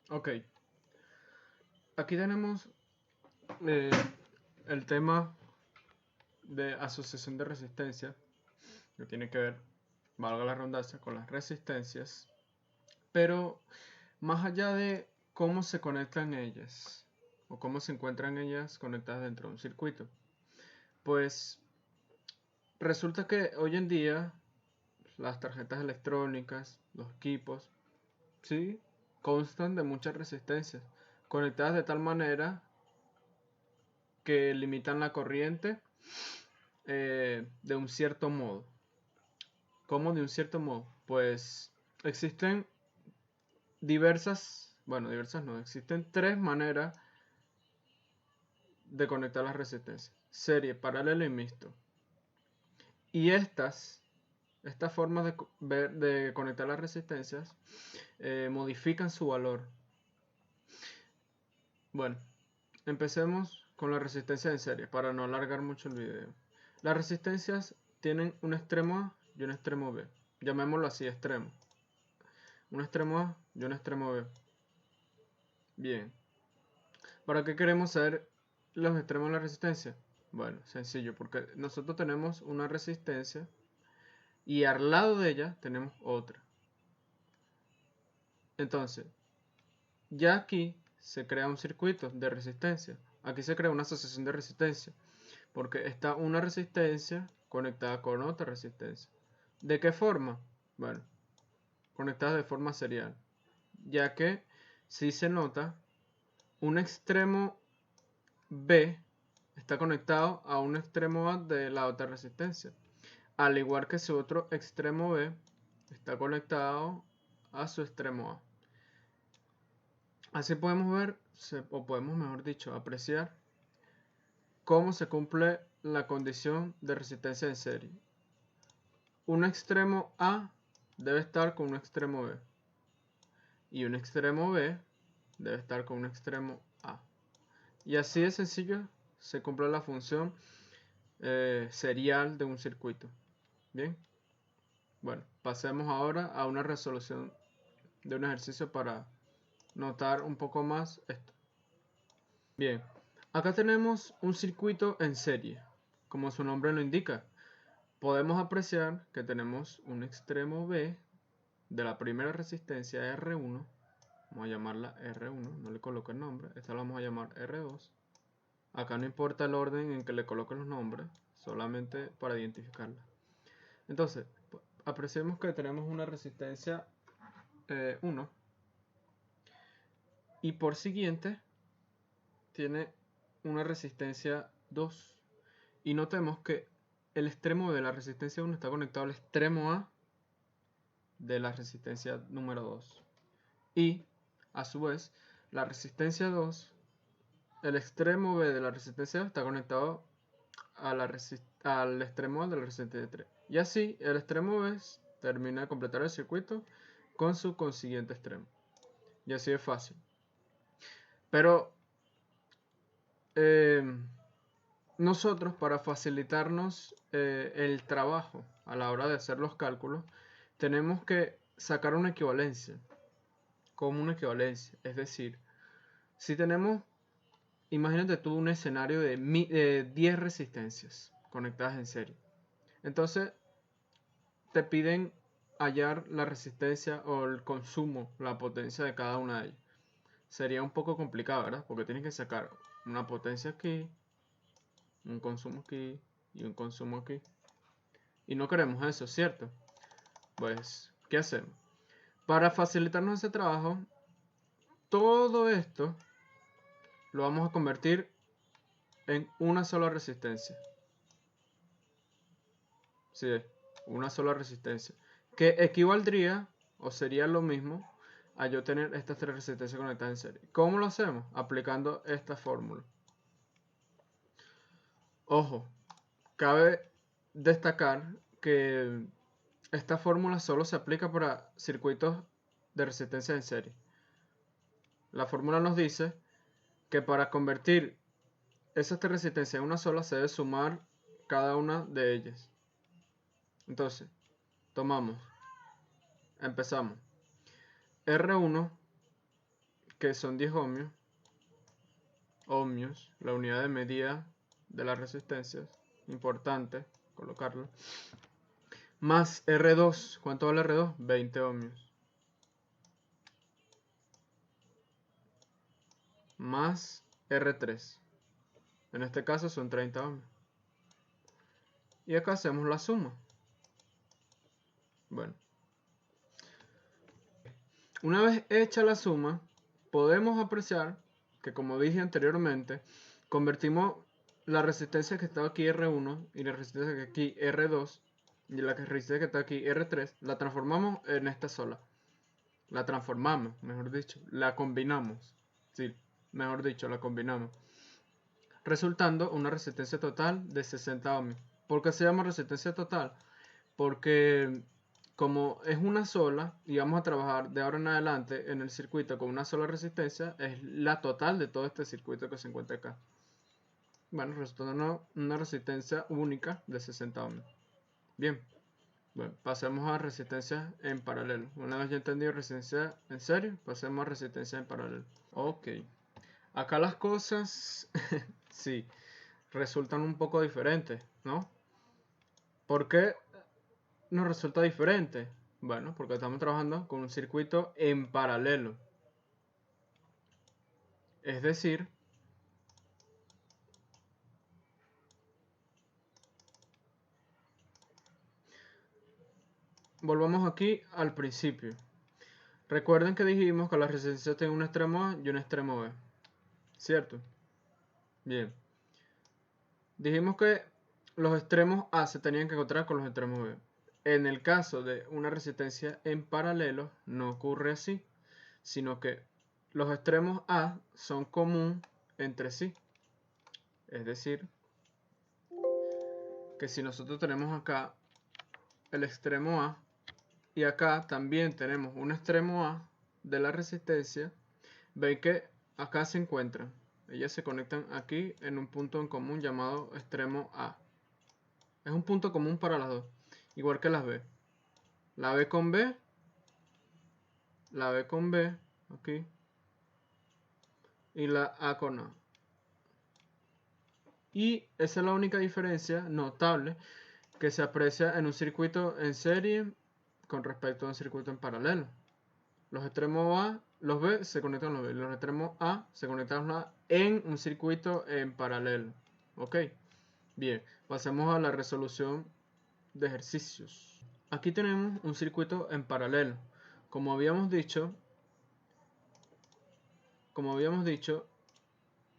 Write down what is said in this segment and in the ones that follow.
Ok, aquí tenemos eh, el tema de asociación de resistencia, que tiene que ver, valga la redundancia, con las resistencias, pero más allá de cómo se conectan ellas, o cómo se encuentran ellas conectadas dentro de un circuito, pues resulta que hoy en día las tarjetas electrónicas, los equipos, sí, constan de muchas resistencias, conectadas de tal manera que limitan la corriente de un cierto modo. ¿Cómo de un cierto modo? Pues existen diversas no, existen tres maneras de conectar las resistencias: serie, paralelo y mixto. Y estas formas de conectar las resistencias modifican su valor. Bueno, empecemos con la resistencia en serie para no alargar mucho el video. Las resistencias tienen un extremo A y un extremo B. Llamémoslo así, extremo. Un extremo A y un extremo B. Bien. ¿Para qué queremos saber los extremos de la resistencia? Bueno, sencillo, porque nosotros tenemos una resistencia y al lado de ella tenemos otra. Entonces, ya aquí se crea un circuito de resistencia. Aquí se crea una asociación de resistencia, porque está una resistencia conectada con otra resistencia. ¿De qué forma? Bueno, conectadas de forma serial, ya que si se nota, un extremo B está conectado a un extremo A de la otra resistencia, al igual que su otro extremo B está conectado a su extremo A. Así podemos ver, o podemos mejor dicho, apreciar cómo se cumple la condición de resistencia en serie. Un extremo A debe estar con un extremo B y un extremo B debe estar con un extremo A. Y así de sencillo se cumple la función serial de un circuito. Bien, bueno, pasemos ahora a una resolución de un ejercicio para notar un poco más esto. Bien, acá tenemos un circuito en serie, como su nombre lo indica. Podemos apreciar que tenemos un extremo B de la primera resistencia R1, vamos a llamarla R1, no le coloco el nombre, esta la vamos a llamar R2. Acá no importa el orden en que le coloquen los nombres, solamente para identificarla. Entonces, apreciemos que tenemos una resistencia 1 y por siguiente tiene una resistencia 2. Y notemos que el extremo de la resistencia 1 está conectado al extremo A de la resistencia número 2. Y, a su vez, la resistencia 2, el extremo B de la resistencia 2 está conectado a al extremo A de la resistencia 3. Y así, el extremo B termina de completar el circuito con su consiguiente extremo. Y así es fácil. Pero nosotros, para facilitarnos el trabajo a la hora de hacer los cálculos, tenemos que sacar una equivalencia. Como una equivalencia. Es decir, si tenemos, imagínate tú un escenario de 10 resistencias conectadas en serie. Entonces, te piden hallar la resistencia o el consumo, la potencia de cada una de ellas. Sería un poco complicado, ¿verdad? Porque tienes que sacar una potencia aquí, un consumo aquí y un consumo aquí. Y no queremos eso, ¿cierto? Pues, ¿qué hacemos? Para facilitarnos ese trabajo, todo esto lo vamos a convertir en una sola resistencia. Sí, una sola resistencia. Que equivaldría, o sería lo mismo, a yo tener estas tres resistencias conectadas en serie. ¿Cómo lo hacemos? Aplicando esta fórmula. Ojo, cabe destacar que esta fórmula solo se aplica para circuitos de resistencia en serie. La fórmula nos dice que para convertir esas tres resistencias en una sola se debe sumar cada una de ellas. Entonces, empezamos. R1 que son 10 ohmios, la unidad de medida de las resistencias, importante colocarlo, más R2, ¿cuánto vale R2? 20 ohmios, más R3, en este caso son 30 ohmios. Y acá hacemos la suma. Bueno, una vez hecha la suma, podemos apreciar que, como dije anteriormente, convertimos la resistencia que está aquí R1 y la resistencia que aquí R2 y la resistencia que está aquí R3, la transformamos en esta sola. La transformamos, mejor dicho, la combinamos. Sí, mejor dicho, la combinamos. Resultando una resistencia total de 60 ohmios. ¿Por qué se llama resistencia total? Porque como es una sola y vamos a trabajar de ahora en adelante en el circuito con una sola resistencia, es la total de todo este circuito que se encuentra acá. Bueno, resultando una resistencia única de 60 ohmios. Bien, bueno, pasemos a resistencia en paralelo. Una vez ya entendido resistencia en serie, pasemos a resistencia en paralelo. Ok, acá las cosas, sí, resultan un poco diferentes, ¿no? ¿Por qué nos resulta diferente? Bueno, porque estamos trabajando con un circuito en paralelo. Es decir, volvamos aquí al principio. Recuerden que dijimos que la resistencia tiene un extremo A y un extremo B. ¿Cierto? Bien. Dijimos que los extremos A se tenían que encontrar con los extremos B. En el caso de una resistencia en paralelo, no ocurre así, sino que los extremos A son común entre sí. Es decir, que si nosotros tenemos acá el extremo A y acá también tenemos un extremo A de la resistencia, ven que acá se encuentran. Ellas se conectan aquí en un punto en común llamado extremo A. Es un punto común para las dos, igual que las B. La B con B, la B con B, aquí, y la A con A. Y esa es la única diferencia notable que se aprecia en un circuito en serie con respecto a un circuito en paralelo. Los extremos A, los B se conectan a los B, los extremos A se conectan a en un circuito en paralelo. Ok, bien, pasemos a la resolución de ejercicios. Aquí tenemos un circuito en paralelo. Como habíamos dicho,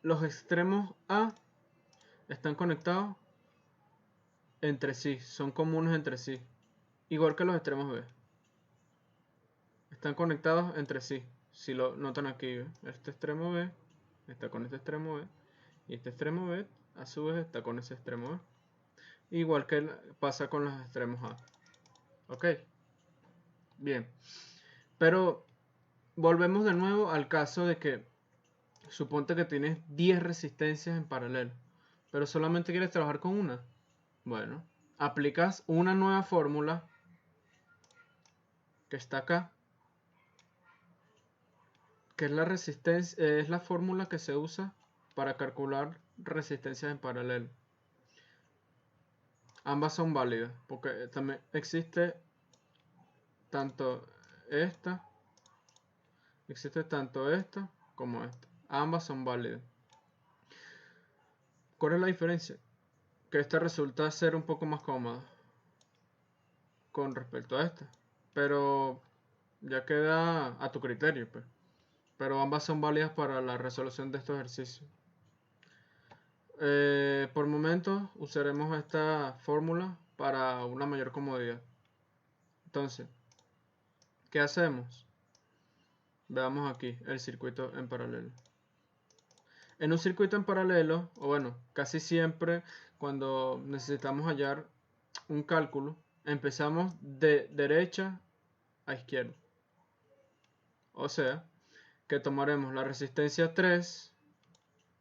los extremos A están conectados entre sí, son comunes entre sí, igual que los extremos B. Están conectados entre sí. Si lo notan aquí, este extremo B está con este extremo B y este extremo B a su vez está con ese extremo B. Igual que pasa con los extremos A. Ok, bien. Pero volvemos de nuevo al caso de que suponte que tienes 10 resistencias en paralelo, pero solamente quieres trabajar con una. Bueno, aplicas una nueva fórmula que está acá, que es la resistencia, es la fórmula que se usa para calcular resistencias en paralelo. Ambas son válidas, porque también existe tanto esta como esta. Ambas son válidas. ¿Cuál es la diferencia? Que esta resulta ser un poco más cómoda con respecto a esta. Pero ya queda a tu criterio, pues. Pero ambas son válidas para la resolución de estos ejercicios. Por momentos usaremos esta fórmula para una mayor comodidad. Entonces, ¿qué hacemos? Veamos aquí el circuito en paralelo. En un circuito en paralelo, o bueno, casi siempre cuando necesitamos hallar un cálculo, empezamos de derecha a izquierda. O sea, que tomaremos la resistencia 3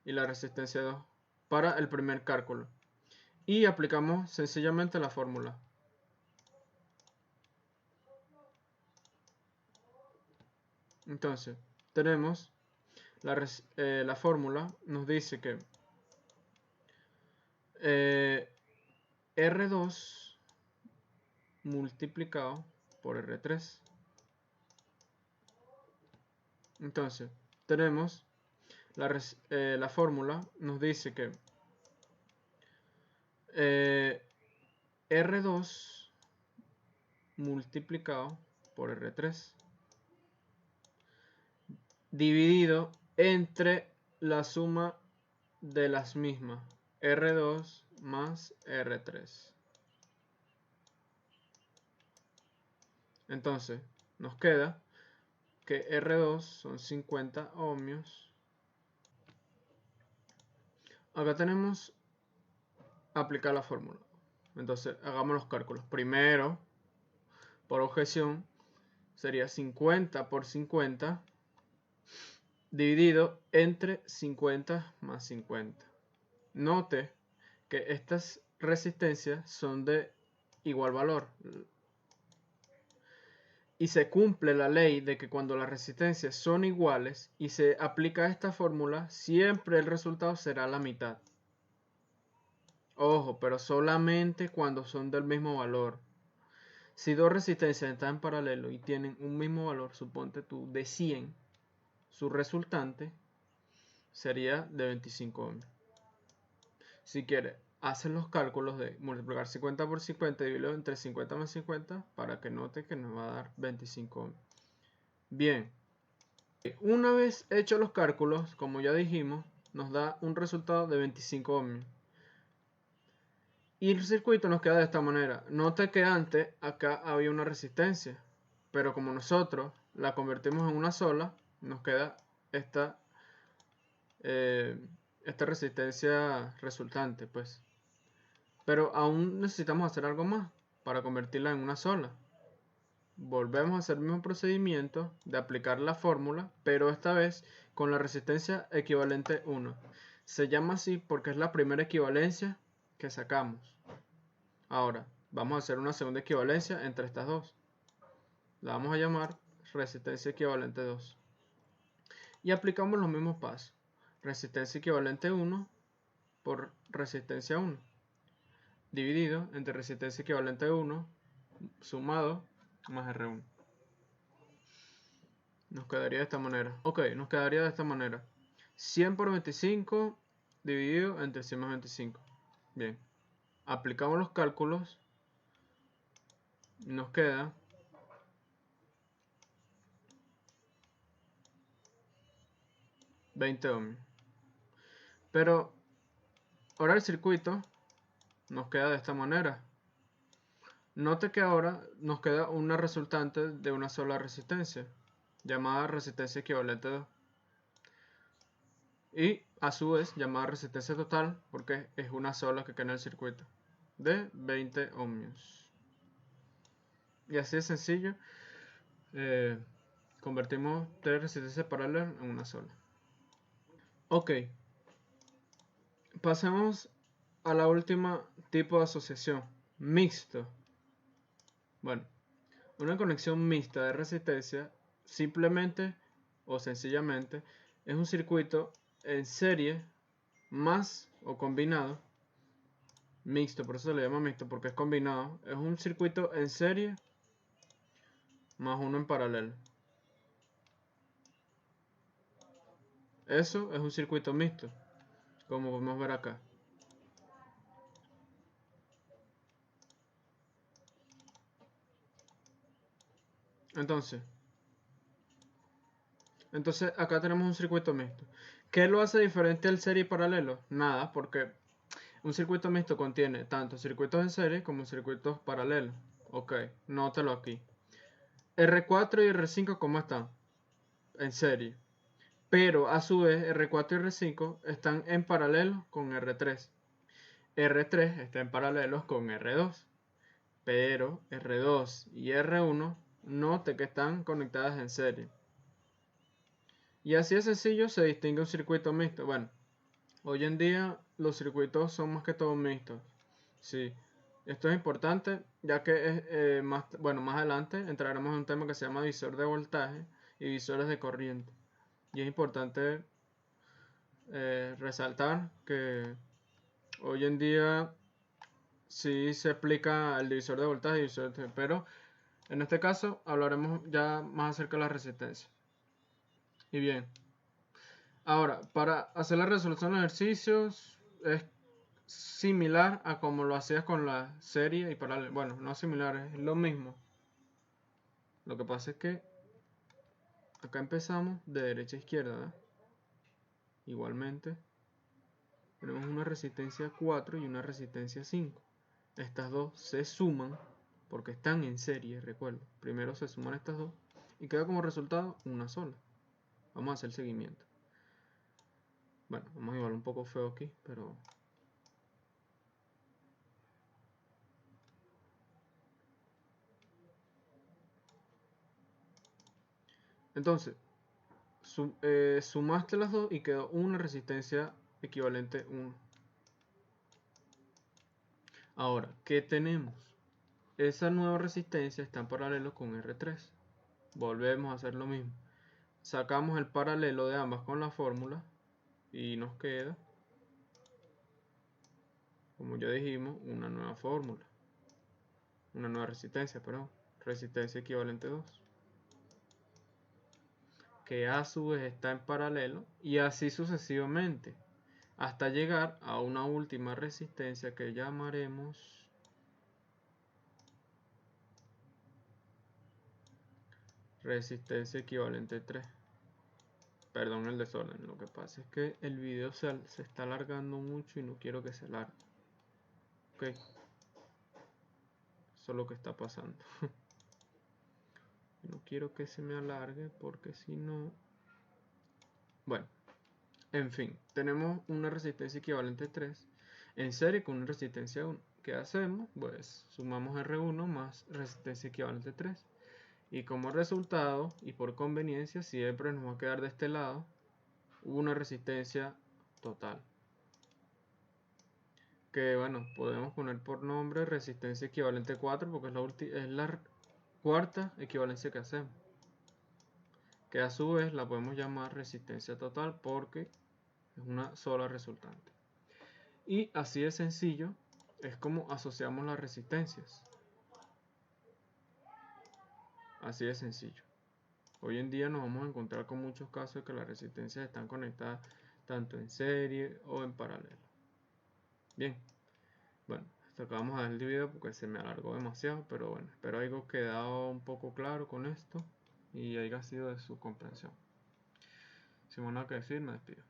y la resistencia 2 para el primer cálculo. Y aplicamos sencillamente la fórmula. Entonces, tenemos la fórmula nos dice que R2 multiplicado por R3. Entonces, tenemos la fórmula nos dice que R2 multiplicado por R3 dividido entre la suma de las mismas, R2 más R3. Entonces, nos queda que R2 son 50 ohmios. Acá tenemos aplicar la fórmula. Entonces, hagamos los cálculos. Primero, por objeción, sería 50 por 50 dividido entre 50 más 50. Note que estas resistencias son de igual valor. Y se cumple la ley de que cuando las resistencias son iguales y se aplica esta fórmula, siempre el resultado será la mitad. Ojo, pero solamente cuando son del mismo valor. Si dos resistencias están en paralelo y tienen un mismo valor, suponte tú de 100, su resultante sería de 25 ohmios. Si quieres, haces los cálculos de multiplicar 50 por 50 y dividirlo entre 50 más 50 para que note que nos va a dar 25 ohmios. Bien, una vez hechos los cálculos, como ya dijimos, nos da un resultado de 25 ohmios. Y el circuito nos queda de esta manera. Nota que antes acá había una resistencia, pero como nosotros la convertimos en una sola, nos queda esta resistencia resultante, pues. Pero aún necesitamos hacer algo más para convertirla en una sola. Volvemos a hacer el mismo procedimiento de aplicar la fórmula, pero esta vez con la resistencia equivalente 1. Se llama así porque es la primera equivalencia que sacamos. Ahora, vamos a hacer una segunda equivalencia entre estas dos. La vamos a llamar resistencia equivalente 2. Y aplicamos los mismos pasos. Resistencia equivalente 1 por resistencia 1. Dividido entre resistencia equivalente 1 sumado más R1. Nos quedaría de esta manera. Ok, nos quedaría de esta manera. 100 por 25 dividido entre 100 más 25. Bien. Aplicamos los cálculos. Nos queda 20 ohmios. Pero ahora el circuito nos queda de esta manera. Note que ahora nos queda una resultante de una sola resistencia, llamada resistencia equivalente 2. Y a su vez llamada resistencia total, porque es una sola que queda en el circuito, de 20 ohmios. Y así de sencillo, convertimos tres resistencias paralelas en una sola. Ok, pasemos a la última tipo de asociación, mixto. Bueno, una conexión mixta de resistencia simplemente o sencillamente es un circuito en serie más o combinado. Mixto, por eso se le llama mixto, porque es combinado. Es un circuito en serie más uno en paralelo. Eso es un circuito mixto, como podemos ver acá. Entonces acá tenemos un circuito mixto. ¿Qué lo hace diferente al serie y paralelo? Nada, porque un circuito mixto contiene tanto circuitos en serie como circuitos paralelos. Ok, nótalo aquí. R4 y R5, ¿cómo están? En serie. Pero a su vez R4 y R5 están en paralelo con R3. R3 está en paralelo con R2. Pero R2 y R1 note que están conectadas en serie. Y así de sencillo se distingue un circuito mixto. Bueno, hoy en día los circuitos son más que todo mixtos. Sí, esto es importante ya que es, más adelante entraremos en un tema que se llama divisor de voltaje y divisores de corriente. Y es importante resaltar que hoy en día sí se aplica el divisor de voltaje y divisor de, pero en este caso hablaremos ya más acerca de la resistencia. Y bien, ahora para hacer la resolución de ejercicios es similar a como lo hacías con la serie y paralelo. Bueno, no similar, es lo mismo. Lo que pasa es que acá empezamos de derecha a izquierda, ¿verdad? Igualmente tenemos una resistencia 4 y una resistencia 5. Estas dos se suman porque están en serie, recuerdo. Primero se suman estas dos y queda como resultado una sola. Vamos a hacer el seguimiento. Bueno, vamos a llevarlo un poco feo aquí, pero... Entonces, sumaste las dos y quedó una resistencia equivalente 1. Ahora, ¿qué tenemos? Esa nueva resistencia está en paralelo con R3. Volvemos a hacer lo mismo. Sacamos el paralelo de ambas con la fórmula y nos queda, como ya dijimos, una nueva fórmula. Una nueva resistencia, perdón. Resistencia equivalente 2. Que a su vez está en paralelo y así sucesivamente. Hasta llegar a una última resistencia que llamaremos resistencia equivalente 3. Perdón el desorden, lo que pasa es que el video se está alargando mucho y no quiero que se alargue. Ok, eso es lo que está pasando. No quiero que se me alargue porque si no... Bueno, en fin, tenemos una resistencia equivalente 3 en serie con una resistencia 1. ¿Qué hacemos? Pues sumamos R1 más resistencia equivalente 3. Y como resultado, y por conveniencia, siempre nos va a quedar de este lado una resistencia total. Que bueno, podemos poner por nombre resistencia equivalente 4 porque es la cuarta equivalencia que hacemos. Que a su vez la podemos llamar resistencia total porque es una sola resultante. Y así de sencillo es como asociamos las resistencias. Así de sencillo. Hoy en día nos vamos a encontrar con muchos casos de que las resistencias están conectadas tanto en serie o en paralelo. Bien, bueno, hasta acá vamos a dejar el video porque se me alargó demasiado, pero bueno, espero haya quedado un poco claro con esto y haya sido de su comprensión. Sin más nada que decir, me despido.